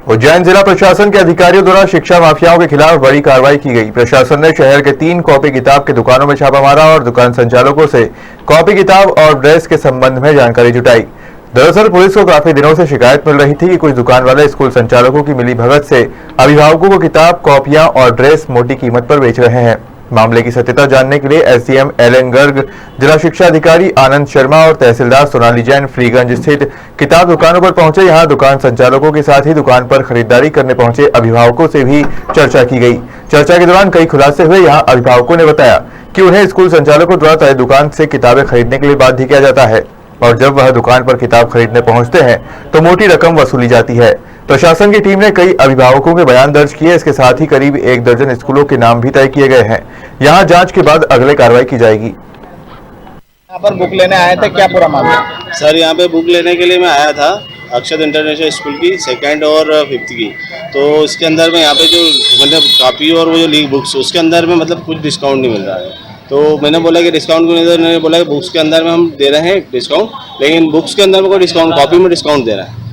उज्जैन जिला प्रशासन के अधिकारियों द्वारा शिक्षा माफियाओं के खिलाफ बड़ी कार्रवाई की गई। प्रशासन ने शहर के 3 कॉपी किताब के दुकानों में छापा मारा और दुकान संचालकों से कॉपी किताब और ड्रेस के संबंध में जानकारी जुटाई। दरअसल पुलिस को काफी दिनों से शिकायत मिल रही थी कि कुछ दुकान वाले स्कूल संचालकों की मिलीभगत से अभिभावकों को किताब, कॉपियां और ड्रेस मोटी कीमत पर बेच रहे हैं। मामले की सत्यता जानने के लिए एसडीएम एलएन गर्ग, जिला शिक्षा अधिकारी आनंद शर्मा और तहसीलदार सोनाली जैन फ्रीगंज स्थित किताब दुकानों पर पहुंचे। यहां दुकान संचालकों के साथ ही दुकान पर खरीदारी करने पहुंचे अभिभावकों से भी चर्चा की गई। चर्चा के दौरान कई खुलासे हुए। यहां अभिभावकों ने बताया कि उन्हें स्कूल संचालकों द्वारा तय दुकान से किताबें खरीदने के लिए बाध्य किया जाता है और जब वह दुकान पर किताब खरीदने पहुंचते हैं तो मोटी रकम वसूली जाती है। प्रशासन की टीम ने कई अभिभावकों के बयान दर्ज किए। इसके साथ ही करीब 1 दर्जन स्कूलों के नाम भी तय किए गए हैं। यहां जांच के बाद अगले कार्रवाई की जाएगी। यहाँ पर बुक लेने आए थे, क्या पूरा मामला? सर यहाँ पे बुक लेने के लिए मैं आया था अक्षत इंटरनेशनल स्कूल की 2nd और 5th की। तो इसके अंदर में यहाँ पे जो मतलब कॉपी और वो जो लीग बुक्स उसके अंदर में मतलब कुछ डिस्काउंट नहीं मिल रहा है। तो मैंने बोला कि डिस्काउंट क्यों नहीं दे रहे? मैंने बोला कि बुक्स के अंदर में हम दे रहे हैं डिस्काउंट, लेकिन बुक्स के अंदर में कोई डिस्काउंट, कॉपी में डिस्काउंट दे रहा है।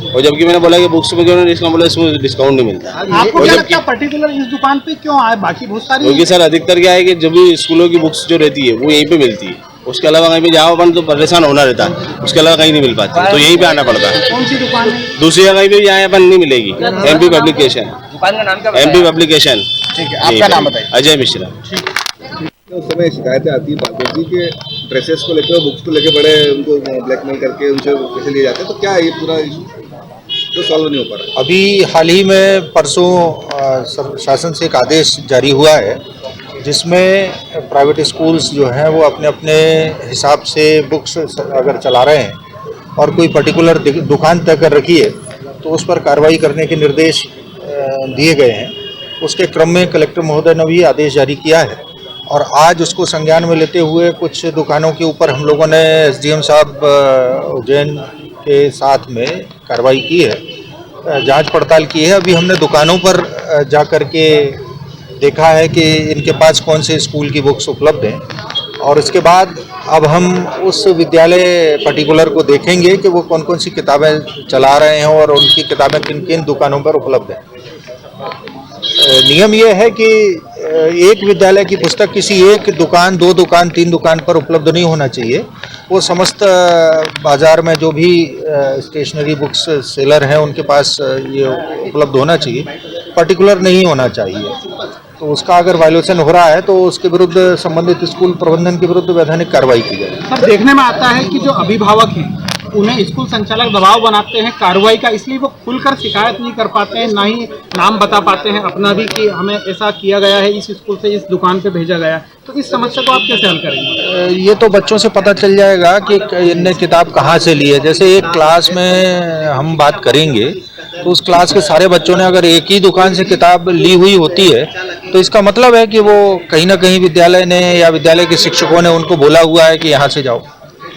और जबकि मैंने बोला कि बुक्स में क्यों नहीं डिस्काउंट, बोला इसमें डिस्काउंट नहीं मिलता। आपको क्या लगता है पर्टिकुलर इस दुकान पे क्यों आए? बाकी बहुत सारी, क्योंकि सर अधिकतर क्या है कि जब भी स्कूलों की बुक्स जो रहती है वो यहीं पे मिलती है। उसके अलावा कहीं पे जाओ अपन तो परेशान होना रहता है, उसके अलावा कहीं नहीं मिल पाती, तो यहीं पे आना पड़ता है। कौन सी दुकान है? दूसरी जगह पे यहाँ अपन नहीं मिलेगी। एमपी पब्लिकेशन, दुकान का नाम क्या? MP publication. ठीक है, आपका नाम बताइए। अजय मिश्रा। उस समय शिकायतें आती है कि ड्रेसेस को लेकर, बुक्स को लेकर बड़े उनको ब्लैकमेल करके उनसे पैसे लिए जाते हैं, तो क्या ये पूरा इशू तो सॉल्व नहीं हो पा रहा? अभी हाल ही में परसों शासन से एक आदेश जारी हुआ है जिसमें प्राइवेट स्कूल्स जो हैं वो अपने अपने हिसाब से बुक्स अगर चला रहे हैं और कोई पर्टिकुलर दुकान तय कर रखी है तो उस पर कार्रवाई करने के निर्देश दिए गए हैं। उसके क्रम में कलेक्टर महोदय ने भी आदेश जारी किया है और आज उसको संज्ञान में लेते हुए कुछ दुकानों के ऊपर हम लोगों ने एसडीएम साहब उज्जैन के साथ में कार्रवाई की है, जांच पड़ताल की है। अभी हमने दुकानों पर जा कर के देखा है कि इनके पास कौन से स्कूल की बुक्स उपलब्ध हैं और इसके बाद अब हम उस विद्यालय पर्टिकुलर को देखेंगे कि वो कौन कौन सी किताबें चला रहे हैं और उनकी किताबें किन किन दुकानों पर उपलब्ध हैं। नियम ये है कि एक विद्यालय की पुस्तक किसी एक दुकान, 2 दुकान, 3 दुकान पर उपलब्ध नहीं होना चाहिए। वो समस्त बाज़ार में जो भी स्टेशनरी बुक्स सेलर हैं उनके पास ये उपलब्ध होना चाहिए, पर्टिकुलर नहीं होना चाहिए। तो उसका अगर वायलेशन हो रहा है तो उसके विरुद्ध संबंधित स्कूल प्रबंधन के विरुद्ध वैधानिक कार्रवाई की जाए। सर, देखने में आता है कि जो अभिभावक हैं उन्हें स्कूल संचालक दबाव बनाते हैं कार्रवाई का, इसलिए वो खुलकर शिकायत नहीं कर पाते हैं, ना ही नाम बता पाते हैं अपना भी कि हमें ऐसा किया गया है, इस स्कूल से इस दुकान पे भेजा गया है। तो इस समस्या को आप कैसे हल करेंगे? ये तो बच्चों से पता चल जाएगा कि इनने किताब कहाँ से ली है। जैसे एक क्लास में हम बात करेंगे तो उस क्लास के सारे बच्चों ने अगर एक ही दुकान से किताब ली हुई होती है तो इसका मतलब है कि वो कहीं ना कहीं विद्यालय ने या विद्यालय के शिक्षकों ने उनको बोला हुआ है कि यहाँ से जाओ।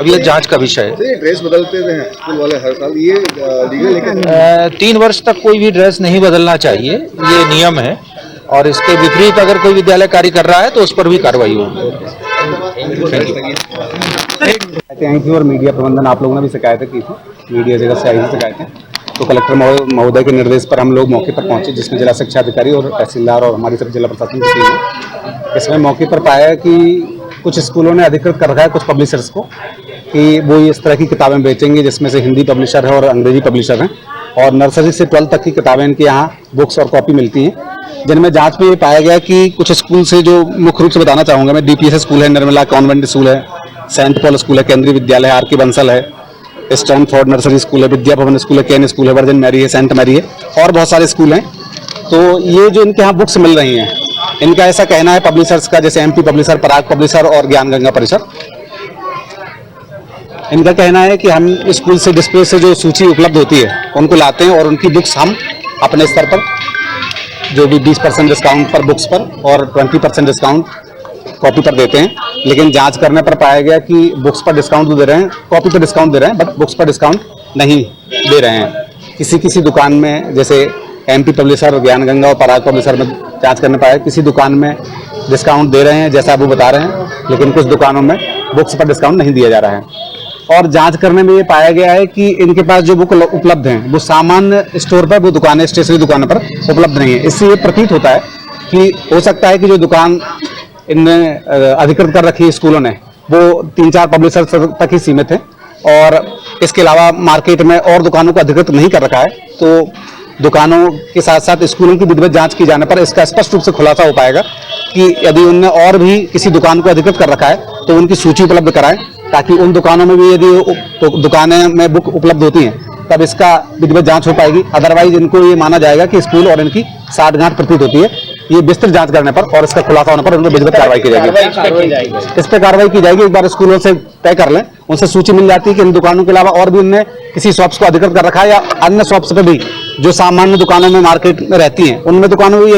अब ये जांच का विषय है। ड्रेस बदलते हैं स्कूल वाले हर साल, ये लीगल है? 3 वर्ष तक कोई भी ड्रेस नहीं बदलना चाहिए, ये नियम है और इसके विपरीत अगर कोई विद्यालय कार्य कर रहा है तो उस पर भी कार्रवाई होगी। Thank you. और मीडिया प्रबंधन आप लोगों ने भी शिकायतें की थी, मीडिया जगह से आई थी शिकायतें, तो कलेक्टर महोदय के निर्देश पर हम लोग मौके पर पहुंचे, जिसमें जिला शिक्षा अधिकारी और तहसीलदार और हमारी सब जिला प्रशासन की टीम है। इसमें मौके पर पाया कि कुछ स्कूलों ने अधिकृत कर रखा है कुछ पब्लिशर्स को कि वो इस तरह की किताबें बेचेंगे, जिसमें से हिंदी पब्लिशर है और अंग्रेजी पब्लिशर हैं, और नर्सरी से 12th तक की किताबें इनके यहाँ बुक्स और कॉपी मिलती हैं। जिनमें जांच में ये पाया गया कि कुछ स्कूल से, जो मुख्य रूप से बताना चाहूँगा मैं, डीपीएस स्कूल है, निर्मला कॉन्वेंट स्कूल है, सेंट पॉल स्कूल है, केंद्रीय विद्यालय है, आर के बंसल है, स्टैनफोर्ड नर्सरी स्कूल है, विद्या भवन स्कूल है, केन स्कूल है, वर्जिन मैरी है, सेंट मैरी है और बहुत सारे स्कूल हैं। तो ये जो इनके यहाँ बुक्स मिल रही हैं, इनका ऐसा कहना है पब्लिशर्स का, जैसे एमपी पब्लिशर, पराग पब्लिशर और ज्ञान गंगा परिषद, इनका कहना है कि हम स्कूल से डिस्प्ले से जो सूची उपलब्ध होती है उनको लाते हैं और उनकी बुक्स हम अपने स्तर पर जो भी 20% डिस्काउंट पर बुक्स पर और 20% डिस्काउंट कॉपी पर देते हैं। लेकिन जांच करने पर पाया गया कि बुक्स पर डिस्काउंट तो दे रहे हैं, कॉपी पर डिस्काउंट दे रहे हैं, बट बुक्स पर डिस्काउंट नहीं दे रहे हैं। किसी दुकान में, जैसे एमपी पब्लिशर, ज्ञान गंगा और पराग पब्लिशर में जांच करने पाया, किसी दुकान में डिस्काउंट दे रहे हैं जैसा आप वो बता रहे हैं, लेकिन कुछ दुकानों में बुक्स पर डिस्काउंट नहीं दिया जा रहा है। और जांच करने में ये पाया गया है कि इनके पास जो बुक उपलब्ध हैं वो सामान्य स्टोर पर, वो दुकानें, स्टेशनरी दुकानों पर उपलब्ध नहीं है। इससे ये प्रतीत होता है कि हो सकता है कि जो दुकान इनने अधिकृत कर रखी है स्कूलों ने, वो 3-4 पब्लिशर तक ही सीमित है और इसके अलावा मार्केट में और दुकानों को अधिकृत नहीं कर रखा है। तो दुकानों के साथ साथ स्कूलों की विधिवत जांच की जाने पर इसका स्पष्ट रूप से खुलासा हो पाएगा कि यदि उनने और भी किसी दुकान को अधिकृत कर रखा है तो उनकी सूची उपलब्ध कराएं, ताकि उन दुकानों में भी यदि तो दुकानें में बुक उपलब्ध होती हैं तब इसका विधिवत जांच हो पाएगी। अदरवाइज इनको ये माना जाएगा कि स्कूल और इनकी साठगांठ प्रतीत होती है। ये विस्तृत जांच करने पर और इसका खुलासा होने पर उनको विधिवत कार्रवाई की जाएगी। इस पर कार्रवाई की जाएगी। एक बार स्कूलों से तय कर लें, उनसे सूची मिल जाती है कि इन दुकानों के अलावा और भी उनने किसी शॉप्स को अधिकृत कर रखा है या अन्य शॉप्स पर भी जो सामान्य दुकानों में मार्केट में रहती हैं उनमें दुकानों में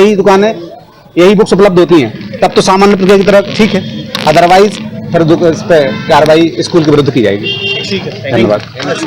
यही बुक्स उपलब्ध होती हैं, तब तो सामान्य प्रक्रिया की तरह ठीक है। अदरवाइज फिर इस पर कार्रवाई स्कूल के विरुद्ध की जाएगी। ठीक है, धन्यवाद।